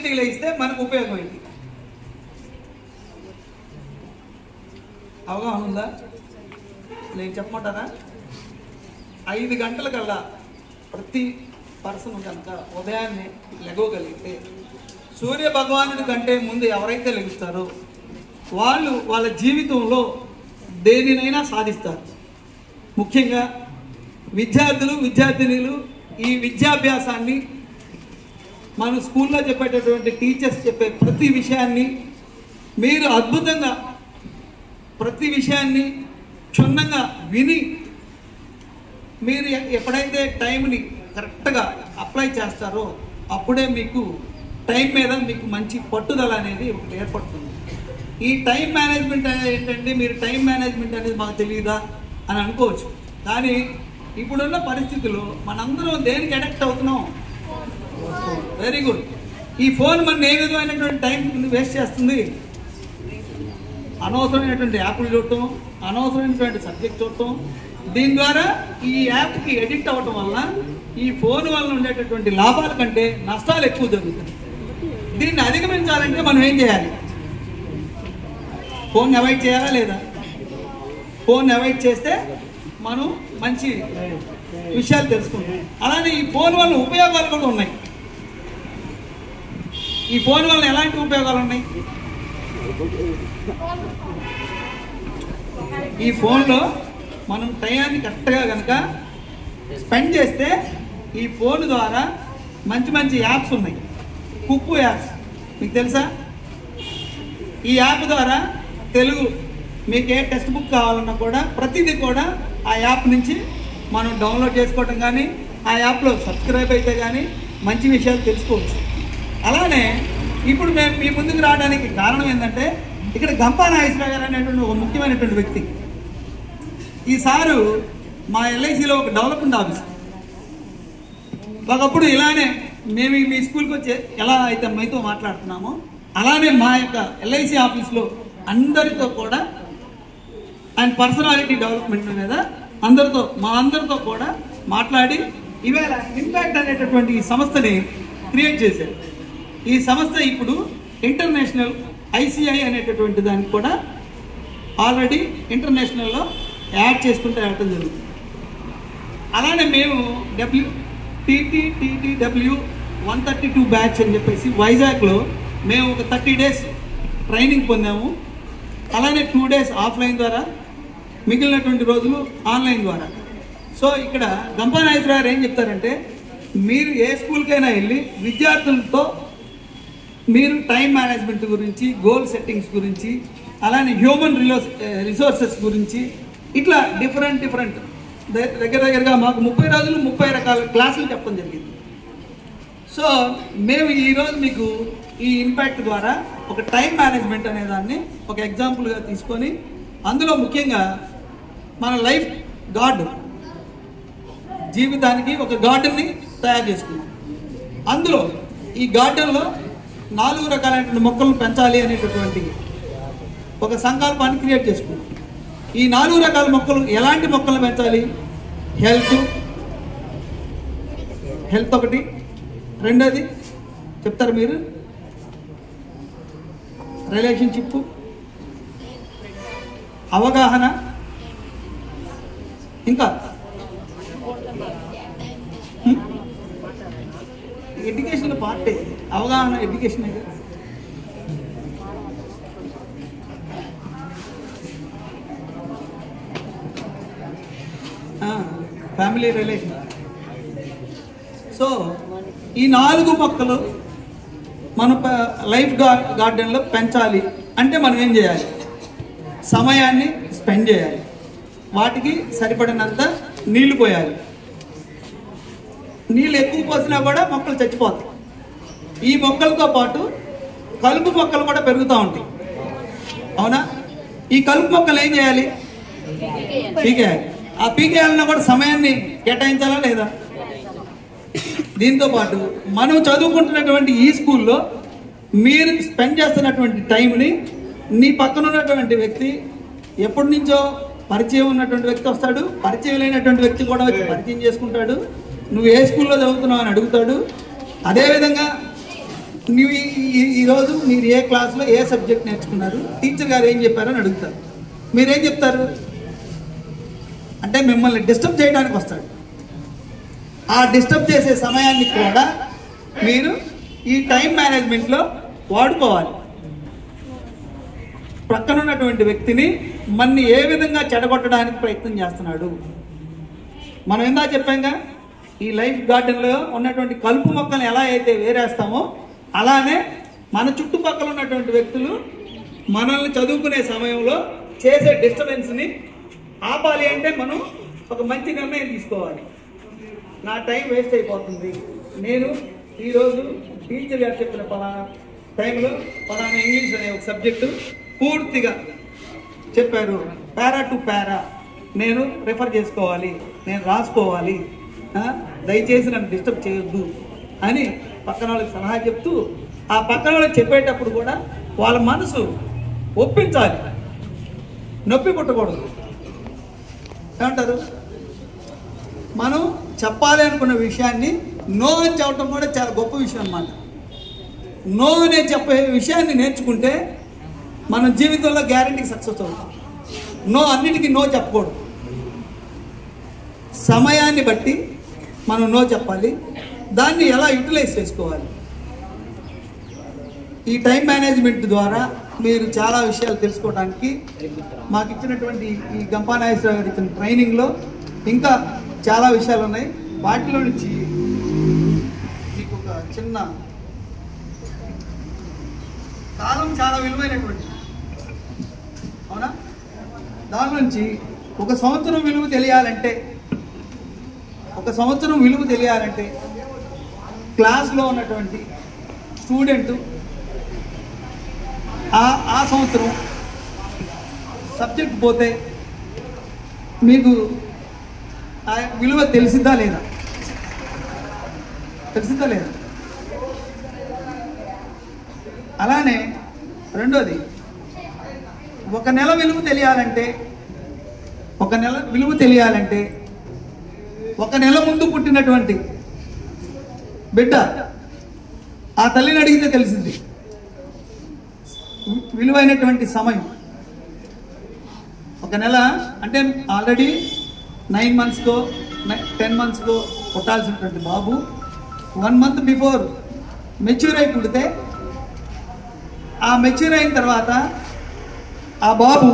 5ంటికి లేస్తే మనకు ఉపయోగం ఏంటి? అవగాహన ఉందా? నేను చెప్పమంటారా? 5 గంటలకల్లా ప్రతి పర్సన్ కనుక ఉదయాన్నే లెగవగలిగితే సూర్య భగవానుడి కంటే ముందు ఎవరైతే లెగుస్తారో వాళ్ళు వాళ్ళ జీవితంలో దేనినైనా సాధిస్తారు. ముఖ్యంగా విద్యార్థులు విద్యార్థినులు ఈ విద్యాభ్యాసాన్ని మన స్కూల్లో చెప్పేటటువంటి టీచర్స్ చెప్పే ప్రతి విషయాన్ని మీరు అద్భుతంగా ప్రతి విషయాన్ని క్షుణ్ణంగా విని మీరు ఎప్పుడైతే టైంని కరెక్ట్గా అప్లై చేస్తారో అప్పుడే మీకు టైం మీద మీకు మంచి పట్టుదల అనేది ఒకటి ఏర్పడుతుంది. ఈ టైం మేనేజ్మెంట్ అనేది ఏంటంటే మీరు టైం మేనేజ్మెంట్ అనేది మాకు తెలియదా అని అనుకోవచ్చు. కానీ ఇప్పుడున్న పరిస్థితుల్లో మనందరం దేనికి అడిక్ట్ అవుతున్నాం? Very good. ఈ ఫోన్ మన ఏ విధమైనటువంటి టైం వేస్ట్ చేస్తుంది? అనవసరమైనటువంటి యాప్లు చూడటం, అనవసరమైనటువంటి సబ్జెక్ట్ చూడటం. దీని ద్వారా ఈ యాప్కి ఎడిక్ట్ అవ్వటం వల్ల ఈ ఫోన్ వల్ల ఉండేటటువంటి లాభాల కంటే నష్టాలు ఎక్కువ జరుగుతుంది. దీన్ని అధిగమించాలంటే మనం ఏం చేయాలి? ఫోన్ అవాయిడ్ చేయాలా లేదా? ఫోన్ అవాయిడ్ చేస్తే మనం మంచి విషయాలు తెలుసుకుంటాం. అలానే ఈ ఫోన్ వల్ల ఉపయోగాలు కూడా ఉన్నాయి. ఈ ఫోన్ వల్ల ఎలాంటి ఉపయోగాలు ఉన్నాయి? ఈ ఫోన్లో మనం టైంని కరెక్ట్గా కనుక స్పెండ్ చేస్తే ఈ ఫోన్ ద్వారా మంచి మంచి యాప్స్ ఉన్నాయి. కుక్కు యాప్స్ మీకు తెలుసా? ఈ యాప్ ద్వారా తెలుగు మీకు ఏ టెక్స్ట్ బుక్ కావాలన్నా కూడా ప్రతిదీ కూడా ఆ యాప్ నుంచి మనం డౌన్లోడ్ చేసుకోవటం కానీ ఆ యాప్లో సబ్స్క్రైబ్ అయితే కానీ మంచి విషయాలు తెలుసుకోవచ్చు. అలానే ఇప్పుడు మేము మీ ముందుకు రావడానికి కారణం ఏంటంటే ఇక్కడ గంపా నాగేశ్వరరావు గారు అనేటువంటి ఒక ముఖ్యమైనటువంటి వ్యక్తి. ఈ సారు మా ఎల్ఐసిలో ఒక డెవలప్మెంట్ ఆఫీసర్. ఒకప్పుడు ఇలానే మేము మీ స్కూల్కి వచ్చి ఎలా అయితే మీతో మాట్లాడుతున్నామో అలానే మా యొక్క ఎల్ఐసి ఆఫీస్లో అందరితో కూడా ఆయన పర్సనాలిటీ డెవలప్మెంట్ మీద మా అందరితో కూడా మాట్లాడి ఇవాళ ఇంపాక్ట్ అనేటటువంటి ఈ సంస్థని క్రియేట్ చేశారు. ఈ సంస్థ ఇప్పుడు ఇంటర్నేషనల్ ICI అనేటటువంటి దానికి కూడా ఆల్రెడీ ఇంటర్నేషనల్లో యాడ్ చేసుకుంటూ వెళ్ళటం జరుగుతుంది. అలానే మేము TTW 132 బ్యాచ్ అని చెప్పేసి వైజాగ్లో మేము ఒక 30 days ట్రైనింగ్ పొందాము. అలానే 2 days ఆఫ్లైన్ ద్వారా, మిగిలినటువంటి రోజులు ఆన్లైన్ ద్వారా. సో ఇక్కడ గంపా నాగేశ్వరరావు గారు ఏం చెప్తారంటే మీరు ఏ స్కూల్కైనా వెళ్ళి విద్యార్థులతో మీరు టైం మేనేజ్మెంట్ గురించి, గోల్ సెట్టింగ్స్ గురించి, అలానే హ్యూమన్ రిసోర్సెస్ గురించి ఇట్లా డిఫరెంట్ దగ్గరగా మాకు 30 రోజులు 30 రకాల క్లాసులు చెప్పడం జరిగింది. సో మేము ఈరోజు మీకు ఈ ఇంపాక్ట్ ద్వారా ఒక టైం మేనేజ్మెంట్ అనే దాన్ని ఒక ఎగ్జాంపుల్గా తీసుకొని అందులో ముఖ్యంగా మన లైఫ్ గార్డెన్, జీవితానికి ఒక గార్డెన్ని తయారు చేసుకున్నాం. అందులో ఈ గార్డెన్లో 4 రకాలైన మొక్కలను పెంచాలి అనేటటువంటి ఒక సంకల్పాన్ని క్రియేట్ చేసుకున్నాం. ఈ 4 రకాల మొక్కలు ఎలాంటి మొక్కలను పెంచాలి? హెల్త్ ఒకటి, రెండోది చెప్తారు మీరు, రిలేషన్షిప్, అవగాహన, ఇంకా ఎడ్యుకేషన్ పార్టే. అవగాహన ఎడ్యుకేషన్ అయితే ఫ్యామిలీ రిలేషన్. సో ఈ 4 మొక్కలు మన లైఫ్ గార్డెన్లో పెంచాలి అంటే మనం ఏం చేయాలి? సమయాన్ని స్పెండ్ చేయాలి, వాటికి సరిపడినంత నీళ్లు పోయాలి. నీళ్ళు ఎక్కువ పోసినా కూడా మొక్కలు చచ్చిపోతాయి. ఈ మొక్కలతో పాటు కలుపు మొక్కలు కూడా పెరుగుతూ ఉంటాయి, అవునా? ఈ కలుపు మొక్కలు ఏం చేయాలి? పీకేయాలి. ఆ పీకేయాలన్నా కూడా సమయాన్ని కేటాయించాలా లేదా? దీంతో పాటు మనం చదువుకుంటున్నటువంటి ఈ స్కూల్లో మీరు స్పెండ్ చేస్తున్నటువంటి టైంని నీ పక్కన ఉన్నటువంటి వ్యక్తి, ఎప్పటి నుంచో పరిచయం ఉన్నటువంటి వ్యక్తి వస్తాడు, పరిచయం లేనటువంటి వ్యక్తి కూడా వచ్చి పరిచయం చేసుకుంటాడు, నువ్వు ఏ స్కూల్లో చదువుతున్నావు అని అడుగుతాడు. అదేవిధంగా నువ్వు ఈరోజు మీరు ఏ క్లాస్లో ఏ సబ్జెక్ట్ నేర్చుకున్నారు, టీచర్ గారు ఏం చెప్పారని అడుగుతారు. మీరేం చెప్తారు? అంటే మిమ్మల్ని డిస్టర్బ్ చేయడానికి వస్తాడు. ఆ డిస్టర్బ్ చేసే సమయాన్ని కూడా మీరు ఈ టైం మేనేజ్మెంట్లో వాడుకోవాలి. ప్రక్కన ఉన్నటువంటి వ్యక్తిని మన్ని ఏ విధంగా చెడగొట్టడానికి ప్రయత్నం చేస్తున్నాడు. మనం ఇందా చెప్పాంగా, ఈ లైఫ్ గార్డెన్లో ఉన్నటువంటి కలుపు మొక్కలు ఎలా అయితే వేరేస్తామో అలానే మన చుట్టుపక్కల ఉన్నటువంటి వ్యక్తులు మనల్ని చదువుకునే సమయంలో చేసే డిస్టర్బెన్స్ని ఆపాలి అంటే మనం ఒక మంచి నిర్ణయం తీసుకోవాలి. నా టైం వేస్ట్ అయిపోతుంది, నేను ఈరోజు టీచర్ గారు చెప్పిన పలానా టైంలో పలానా ఇంగ్లీష్ అనే ఒక సబ్జెక్టు పూర్తిగా చెప్పారు, పారా టు పారా నేను రెఫర్ చేసుకోవాలి, నేను రాసుకోవాలి, దయచేసి నన్ను డిస్టర్బ్ చేయొద్దు అని పక్కన వాళ్ళకి సలహా చెప్తూ, ఆ పక్కన వాళ్ళకి చెప్పేటప్పుడు కూడా వాళ్ళ మనసు ఒప్పించాలి, నొప్పి పుట్టకూడదు. ఏమంటారు? మనం చెప్పాలి అనుకున్న విషయాన్ని నో అని చెప్పడం కూడా చాలా గొప్ప విషయం అన్నమాట. నో అనే చెప్పే విషయాన్ని నేర్చుకుంటే మన జీవితంలో గ్యారంటీకి సక్సెస్ అవుతాం. నో అన్నిటికీ నో చెప్పకూడదు. సమయాన్ని బట్టి మనం నో చెప్పాలి, దాన్ని ఎలా యూటిలైజ్ చేసుకోవాలి. ఈ టైం మేనేజ్మెంట్ ద్వారా మీరు చాలా విషయాలు తెలుసుకోవడానికి మాకు ఇచ్చినటువంటి ఈ గంపా నాగేశ్వరరావు గారు ఇచ్చిన ట్రైనింగ్లో ఇంకా చాలా విషయాలు ఉన్నాయి. వాటిలో నుంచి మీకు ఒక చిన్న కాలం చాలా విలువైనటువంటి, అవునా? దాని నుంచి ఒక సంవత్సరం విలువ తెలియాలంటే క్లాస్లో ఉన్నటువంటి స్టూడెంట్ ఆ సంవత్సరం సబ్జెక్ట్ పోతే మీకు ఆ విలువ తెలిసిద్దా లేదా? అలానే రెండోది, ఒక నెల విలువ తెలియాలంటే ఒక నెల ముందు పుట్టినటువంటి బిడ్డ ఆ తల్లిని అడిగితే తెలిసింది విలువైనటువంటి సమయం. ఒక నెల అంటే ఆల్రెడీ 9 monthsకో 10 monthsకో పుట్టాల్సినటువంటి బాబు 1 month బిఫోర్ మెచ్యూర్ అయి పుడితే, ఆ మెచ్యూర్ అయిన తర్వాత ఆ బాబు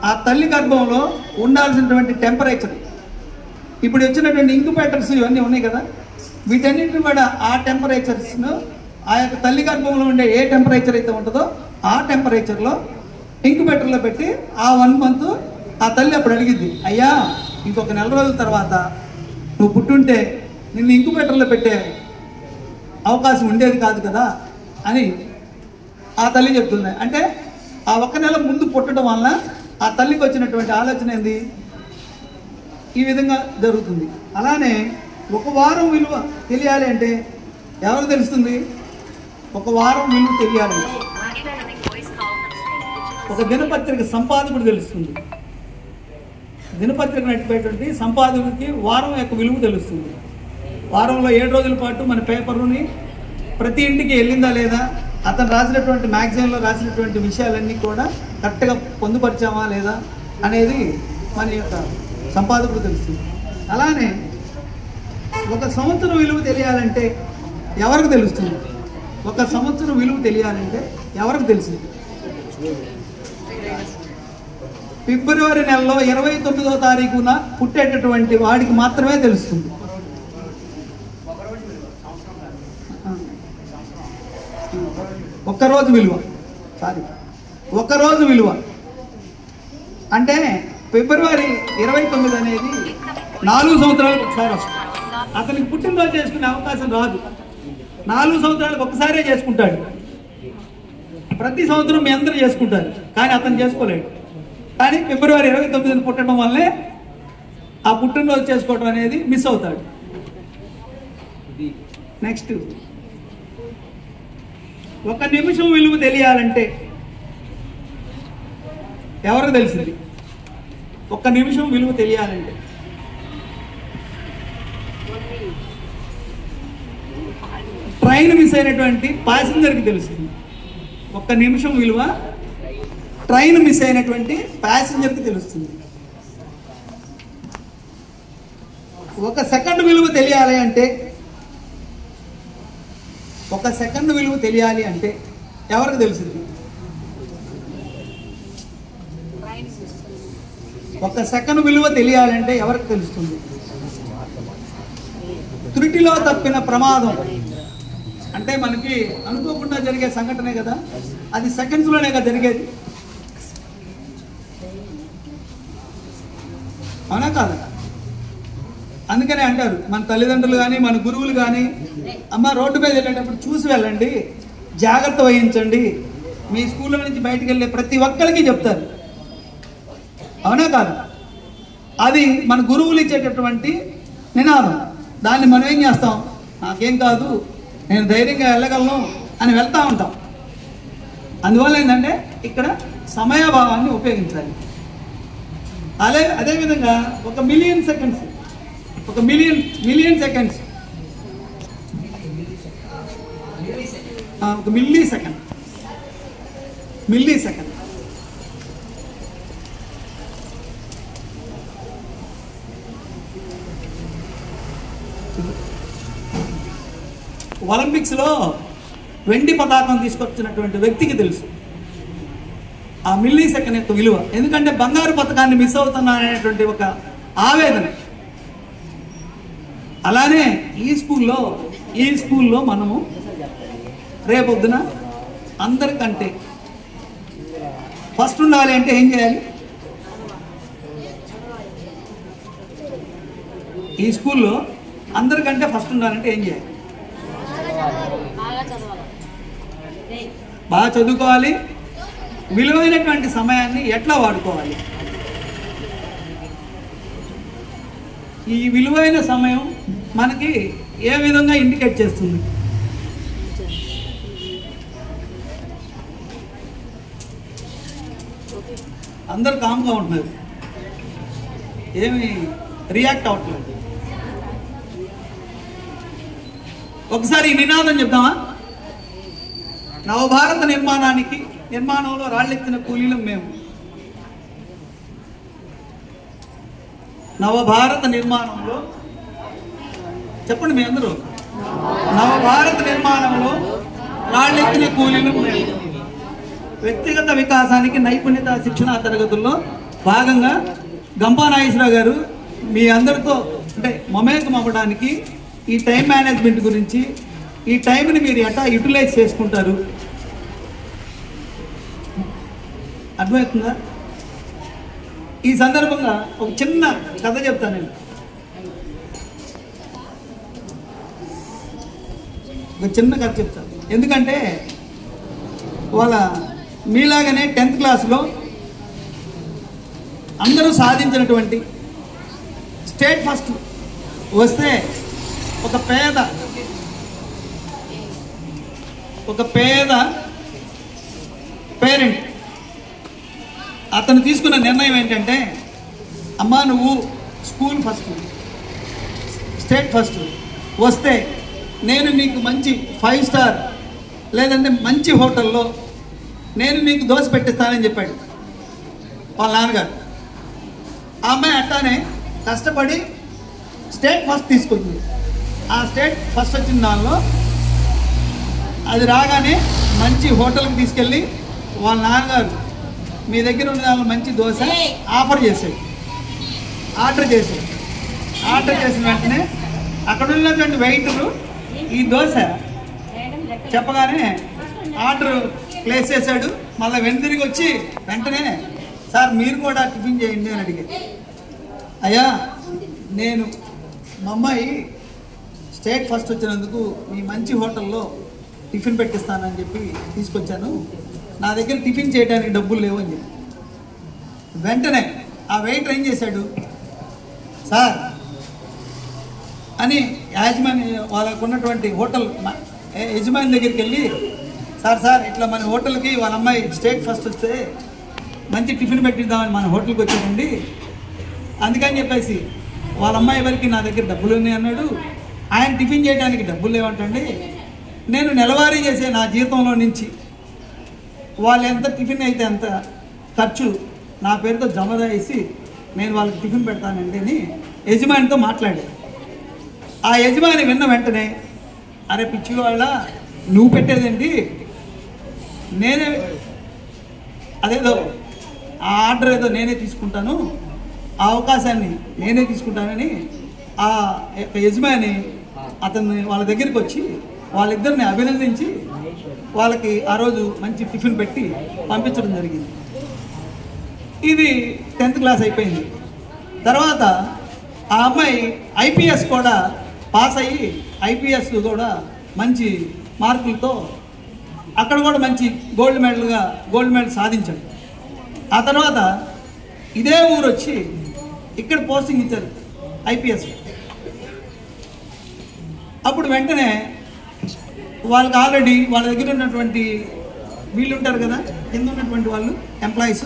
ఆ తల్లి గర్భంలో ఉండాల్సినటువంటి టెంపరేచర్, ఇప్పుడు వచ్చినటువంటి ఇంక్యుబేటర్స్ ఇవన్నీ ఉన్నాయి కదా, వీటన్నిటిని కూడా ఆ టెంపరేచర్స్ను ఆ యొక్క తల్లి గర్భంలో ఉండే ఏ టెంపరేచర్ అయితే ఉంటుందో ఆ టెంపరేచర్లో ఇంక్యుబేటర్లో పెట్టి ఆ 1 month ఆ తల్లి అప్పుడు అడిగిద్ది, అయ్యా ఇంకొక నెల రోజుల తర్వాత నువ్వు పుట్టుంటే నిన్ను ఇంక్యుబేటర్లో పెట్టే అవకాశం ఉండేది కాదు కదా అని ఆ తల్లి చెప్తుంది. అంటే ఆ 1 నెల ముందు పుట్టడం వలన ఆ తల్లికి వచ్చినటువంటి ఆలోచన ఏంది? ఈ విధంగా జరుగుతుంది. అలానే 1 వారం విలువ తెలియాలి అంటే ఎవరికి తెలుస్తుంది? 1 వారం విలువ తెలియాలి ఒక దినపత్రిక సంపాదకుడు తెలుస్తుంది. దినపత్రిక నడిపేటువంటి సంపాదకుడికి వారం యొక్క విలువ తెలుస్తుంది. వారంలో 7 రోజుల పాటు మన పేపర్ని ప్రతి ఇంటికి వెళ్ళిందా లేదా, అతను రాసినటువంటి మ్యాగజైన్లో రాసినటువంటి విషయాలన్నీ కూడా కరెక్ట్గా పొందుపరిచామా లేదా అనేది మన యొక్క సంపాదకుడు తెలుస్తుంది. అలానే 1 సంవత్సరం విలువ తెలియాలంటే ఎవరికి తెలుస్తుంది? 1 సంవత్సరం విలువ తెలియాలంటే ఎవరికి తెలిసింది? ఫిబ్రవరి నెలలో 29వ తారీఖున పుట్టేటటువంటి వాడికి మాత్రమే తెలుస్తుంది. ఒక్కరోజు విలువ అంటే ఫిబ్రవరి 29 అనేది 4 సంవత్సరాలకు ఒకసారి వస్తుంది. అతనికి పుట్టినరోజు చేసుకునే అవకాశం రాదు. 4 సంవత్సరాలకు ఒకసారే చేసుకుంటాడు. ప్రతి సంవత్సరం మీ అందరూ చేసుకుంటారు, కానీ అతను చేసుకోలేడు. కానీ ఫిబ్రవరి 29 పుట్టడం వల్లే ఆ పుట్టినరోజు చేసుకోవడం అనేది మిస్ అవుతాడు. నెక్స్ట్, 1 నిమిషం విలువ తెలియాలంటే ఎవరికి తెలిసింది? 1 నిమిషం విలువ తెలియాలంటే ట్రైన్ మిస్ అయినటువంటి ప్యాసింజర్కి తెలుస్తుంది. ఒక్క నిమిషం విలువ ట్రైన్ మిస్ అయినటువంటి ప్యాసింజర్కి తెలుస్తుంది. ఒక సెకండ్ విలువ తెలియాలి అంటే ఎవరికి తెలుస్తుంది? ఒక సెకండ్ విలువ తెలియాలంటే ఎవరికి తెలుస్తుంది? త్రుటిలో తప్పిన ప్రమాదం అంటే మనకి అనుకోకుండా జరిగే సంఘటనే కదా, అది సెకండ్స్లోనే కదా జరిగేది, అవునా కాదా? అందుకనే అంటారు మన తల్లిదండ్రులు కానీ మన గురువులు కానీ, అమ్మ రోడ్డు మీద వెళ్ళేటప్పుడు చూసి వెళ్ళండి, జాగ్రత్త వహించండి, మీ స్కూల్లో నుంచి బయటకు వెళ్ళే ప్రతి ఒక్కరికి చెప్తారు, అవునా కాదు? అది మన గురువులు ఇచ్చేటటువంటి నినాదం. దాన్ని మనం ఏం చేస్తాం? నాకేం కాదు, నేను ధైర్యంగా వెళ్ళగలను అని వెళ్తూ ఉంటాం. అందువల్ల ఏంటంటే ఇక్కడ సమయభావాన్ని ఉపయోగించాలి. అదేవిధంగా ఒక మిలియన్ సెకండ్స్ ఒక మిల్లీ సెకండ్ ఒలింపిక్స్లో వెండి పతాకం తీసుకొచ్చినటువంటి వ్యక్తికి తెలుసు ఆ మిల్లీ సెకండ్ యొక్క విలువ. ఎందుకంటే బంగారు పథకాన్ని మిస్ అవుతున్నా అనేటువంటి ఒక ఆవేదన. అలానే ఈ స్కూల్లో మనము రేపొద్దున అందరికంటే ఫస్ట్ ఉండాలి అంటే ఏం చేయాలి? ఈ స్కూల్లో అందరికంటే ఫస్ట్ ఉండాలంటే ఏం చేయాలి? బాగా చదువుకోవాలి. విలువైనటువంటి సమయాన్ని ఎట్లా వాడుకోవాలి? ఈ విలువైన సమయం మనకి ఏ విధంగా ఇండికేట్ చేస్తుంది? అందరు కామ్గా ఉంటున్నారు, ఏమి రియాక్ట్ అవ్వట్లేదు. ఒకసారి ఈ నినాదం చెప్దామా? నవభారత నిర్మాణంలో రాళ్ళెత్తిన కూలీలం మేము. నవభారత నిర్మాణంలో చెప్పండి మీ అందరూ. నవభారత నిర్మాణంలో రాళ్ళెత్తిన కూలీలం మేము. వ్యక్తిగత వికాసానికి నైపుణ్యత శిక్షణా తరగతుల్లో భాగంగా గంపా నాగేశ్వరరావు గారు మీ అందరితో అంటే మమేకం అవ్వడానికి ఈ టైం మేనేజ్మెంట్ గురించి, ఈ టైంని మీరు ఎట్లా యూటిలైజ్ చేసుకుంటారు అర్థమవుతుందా? ఈ సందర్భంగా ఒక చిన్న కథ చెప్తాను నేను. ఒక చిన్న కథ చెప్తాను. ఎందుకంటే వాళ్ళ మీలాగానే 10th క్లాస్లో అందరూ సాధించినటువంటి స్టేట్ ఫస్ట్ వస్తే ఒక పేద పేరెంట్ అతను తీసుకున్న నిర్ణయం ఏంటంటే, అమ్మా నువ్వు స్కూల్ ఫస్ట్ స్టేట్ ఫస్ట్ వస్తే నేను నీకు మంచి 5 స్టార్ లేదంటే మంచి హోటల్లో నేను నీకు దోశ పెట్టిస్తానని చెప్పాడు వాళ్ళ నాన్నగారు. ఆ అమ్మాయి అట్లానే కష్టపడి స్టేట్ ఫస్ట్ తీసుకుంటుంది. ఆ స్టేట్ ఫస్ట్ వచ్చిన దానిలో అది రాగానే మంచి హోటల్కి తీసుకెళ్ళి వాళ్ళ నాన్నగారు మీ దగ్గర ఉన్న దానిలో మంచి దోశ ఆర్డర్ చేసిన వెంటనే అక్కడ ఉన్నటువంటి వెయిటరు ఈ దోశ చెప్పగానే ఆర్డర్ ప్లేస్ చేశాడు. మళ్ళీ వెనుతిరిగి వచ్చి వెంటనే సార్ మీరు కూడా టిఫిన్ చేయండి అని అడిగారు. అయ్యా నేను మా అమ్మాయి స్టేట్ ఫస్ట్ వచ్చినందుకు ఈ మంచి హోటల్లో టిఫిన్ పెట్టిస్తానని చెప్పి తీసుకొచ్చాను, నా దగ్గర టిఫిన్ చేయడానికి డబ్బులు లేవు అని చెప్పి వెంటనే ఆ వెయిటర్ ఏం చేశాడు, సార్ అని యాజమాని వాళ్ళకు ఉన్నటువంటి హోటల్ యజమాని దగ్గరికి వెళ్ళి సార్ ఇట్లా మన హోటల్కి వాళ్ళ అమ్మాయి స్టేట్ ఫస్ట్ వస్తే మంచి టిఫిన్ పెట్టిద్దామని మన హోటల్కి వచ్చాడండి, అందుకని చెప్పేసి వాళ్ళ అమ్మాయి వరకు నా దగ్గర డబ్బులు ఉన్నాయి అన్నాడు, ఆయన టిఫిన్ చేయడానికి డబ్బులు లేవంటండి, నేను నెలవారీ చేసే నా జీతంలో నుంచి వాళ్ళు ఎంత టిఫిన్ అయితే అంత ఖర్చు నా పేరుతో జమ చేసి నేను వాళ్ళకి టిఫిన్ పెడతానండి అని యజమానితో మాట్లాడాను. ఆ యజమాని విన్న వెంటనే, అరే పిచ్చి వాళ్ళ నువ్వు పెట్టేదేంటి, నేనే అదేదో ఆ ఆర్డర్ ఏదో నేనే తీసుకుంటాను, ఆ అవకాశాన్ని నేనే తీసుకుంటానని ఆ యజమాని అతన్ని వాళ్ళ దగ్గరికి వచ్చి వాళ్ళిద్దరిని అభినందించి వాళ్ళకి ఆ రోజు మంచి టిఫిన్ పెట్టి పంపించడం జరిగింది. ఇది 10th క్లాస్ అయిపోయింది. తర్వాత ఆ అమ్మాయి ఐపీఎస్ కూడా పాస్ అయ్యి ఐపీఎస్ కూడా మంచి మార్కులతో అక్కడ కూడా మంచి గోల్డ్ మెడల్ సాధించాడు. ఆ తర్వాత ఇదే ఊరు వచ్చి ఇక్కడ పోస్టింగ్ ఇచ్చారు ఐపీఎస్. అప్పుడు వెంటనే వాళ్ళకి ఆల్రెడీ వాళ్ళ దగ్గర ఉన్నటువంటి వీళ్ళు ఉంటారు కదా, కింద ఉన్నటువంటి వాళ్ళు ఎంప్లాయీస్,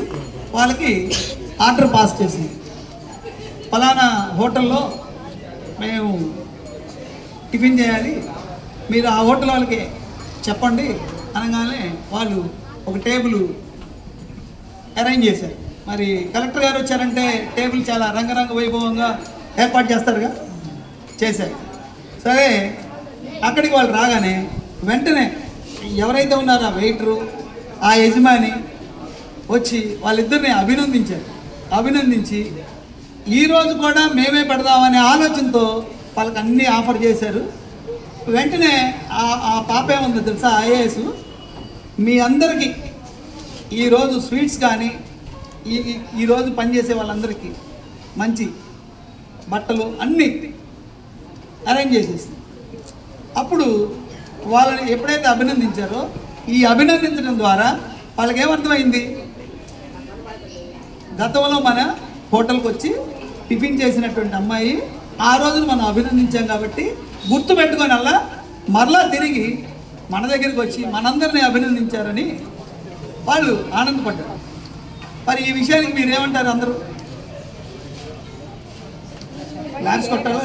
వాళ్ళకి ఆర్డర్ పాస్ చేసింది, ఫలానా హోటల్లో మేము టిఫిన్ చేయాలి, మీరు ఆ హోటల్ వాళ్ళకి చెప్పండి అనగానే వాళ్ళు ఒక టేబుల్ అరేంజ్ చేశారు. మరి కలెక్టర్ గారు వచ్చారంటే టేబుల్ చాలా రంగరంగ వైభవంగా ఏర్పాటు చేస్తారుగా, చేశారు. సరే అక్కడికి వాళ్ళు రాగానే వెంటనే ఎవరైతే ఉన్నారో ఆ వెయిటరు, ఆ యజమాని వచ్చి వాళ్ళిద్దరిని అభినందించి ఈరోజు కూడా మేమే పెడదామనే ఆలోచనతో వాళ్ళకి అన్నీ ఆఫర్ చేశారు. వెంటనే ఆ పాప ఏముందో తెలుసా, ఐఏఎస్, మీ అందరికీ ఈరోజు స్వీట్స్ కానీ ఈరోజు పనిచేసే వాళ్ళందరికీ మంచి బట్టలు అన్నీ అరేంజ్ చేసేసి అప్పుడు వాళ్ళని ఎప్పుడైతే అభినందించారో ఈ అభినందించడం ద్వారా వాళ్ళకి ఏమర్థమైంది, గతంలో మన హోటల్కి వచ్చి టిఫిన్ చేసినటువంటి అమ్మాయి ఆ రోజున మనం అభినందించాం కాబట్టి గుర్తుపెట్టుకొని అలా మరలా తిరిగి మన దగ్గరికి వచ్చి మనందరినీ అభినందించారని వాళ్ళు ఆనందపడ్డారు. మరి ఈ విషయానికి మీరు ఏమంటారు? అందరూ క్లాస్ కొట్టారా?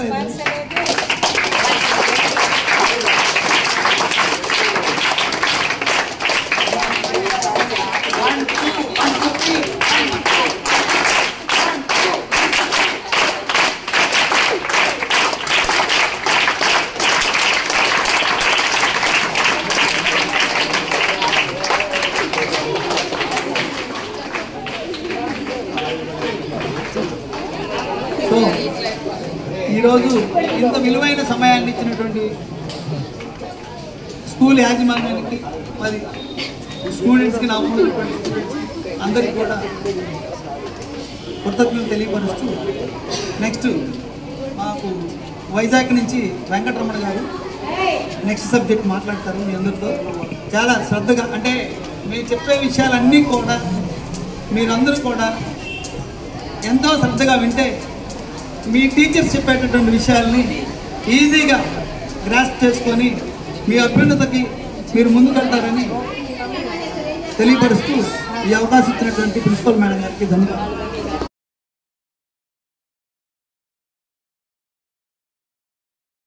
ఈరోజు ఇంత విలువైన సమయాన్ని ఇచ్చినటువంటి స్కూల్ యాజమాన్యానికి, మరి స్టూడెంట్స్కి, నా అందరికీ కూడా కృతజ్ఞతలు తెలియపరుస్తూ, నెక్స్ట్ మాకు వైజాగ్ నుంచి వెంకటరమణ గారు నెక్స్ట్ సబ్జెక్ట్ మాట్లాడతారు మీ అందరితో. చాలా శ్రద్ధగా, అంటే మేము చెప్పే విషయాలన్నీ కూడా మీరందరూ కూడా ఎంతో శ్రద్ధగా వింటే మీ టీచర్స్ చెప్పేటటువంటి విషయాల్ని ఈజీగా గ్రాస్ప్ చేసుకొని మీ అభ్యున్నతకి మీరు ముందుకెళ్తారని తెలియపరుస్తూ ఈ అవకాశం ఇచ్చినటువంటి ప్రిన్సిపల్ మేడం గారికి ధన్యవాదాలు.